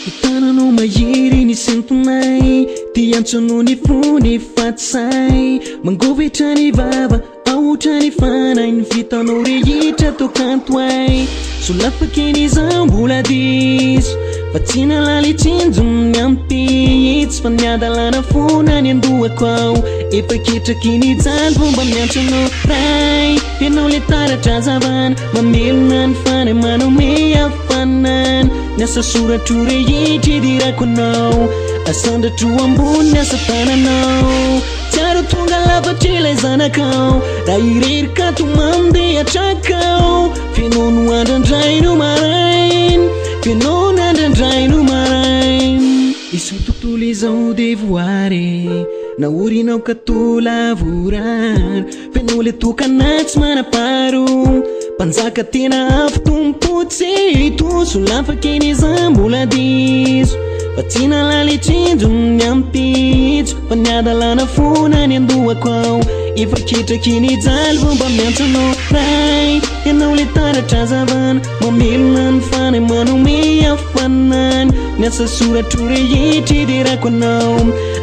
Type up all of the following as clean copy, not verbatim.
Itanano mahiry ny sentonay ty antsono ny fony fatsay mangovitra ny vava aotra ny fanay ny vitanao rehitra tokanto ay solafaky ny zambola diso fa tsy nalaly-tsinjo ny ampihitsy fa niadalana fona ny andohako ao efa ketraky ny jalo fomba miantsanao ray ianao le tara-pahazavana mamelona ny fanay manome afanana niasa soratro rehitra idirako anao asandratro ambony niasa tananao tiaro tonga lavatry ilay zanakao raha irerika tomandeha trakao fianono andrandray no marainy fianono andrandray no marainy iso tontolo izao devoare naorinao ka tolavorary fianao le tokana tsy manaparo mpanjaka tena afo tompotsy toso lafaky ny zambola diso fa tsy nalaly-tsinjo ny ampitso fa niadalana fona ny andohako ao efa ketraky ny jalo fomba miantsanao ray ianao le tara-pahazavana mamelona ny fanay manome afanany niasa soratro rehitra idirako anao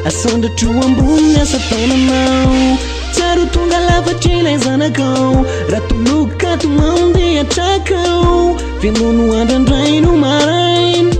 asandratro ambony niasa tananao tiaro tonga lafatry ilay zanakao raha toloka tomandeha trakao fianono andrandray no marainy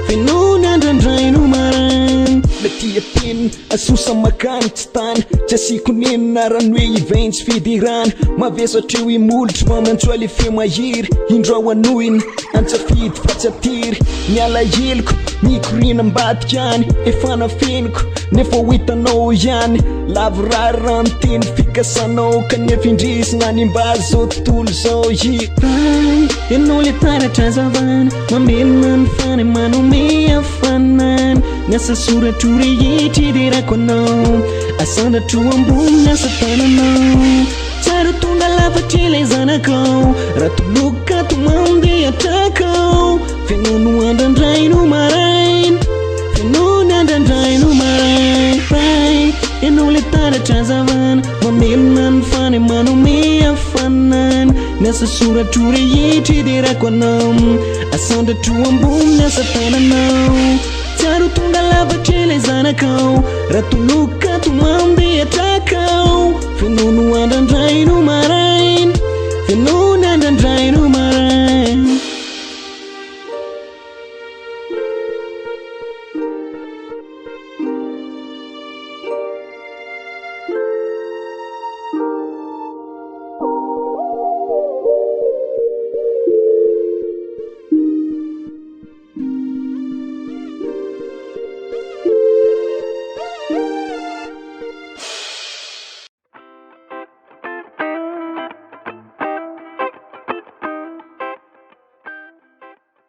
fianono andrandray no marainy latia teny asosa makany tsy tany tsy asiko nenina rano hoe ivaintsy fidirana mavesatreo imolotro mamantsoa le feo mahiry indro anoina antsafidy fa tsy atiry miala heloko mikorina ambadika any efa nafeniko nefa ho hitanao ihany lavorary raha miteny fikasanao kanefa indrisina ny mbazy zao tontolo zao ray ianao le tara-pahazavana mamelona ny fanay manome afanany niasa soratro rehitra idirako anao asandratro ambony niasa tananao tiaro tonga lafatry ilay zanakao raha toloka tomandeha trakao fianono andrandray no marainy fianono andrandray no marainy ray ianao le tara-pahazavana mamelona ny fanay manome afanany niasa soratro rehitra idirako anao asandratro ambony niasa tananao tiaro tonga lafatry ilay zanakao raha toloka tomandeha trakao fianono andrandray no marainy fianono andrandray no marainy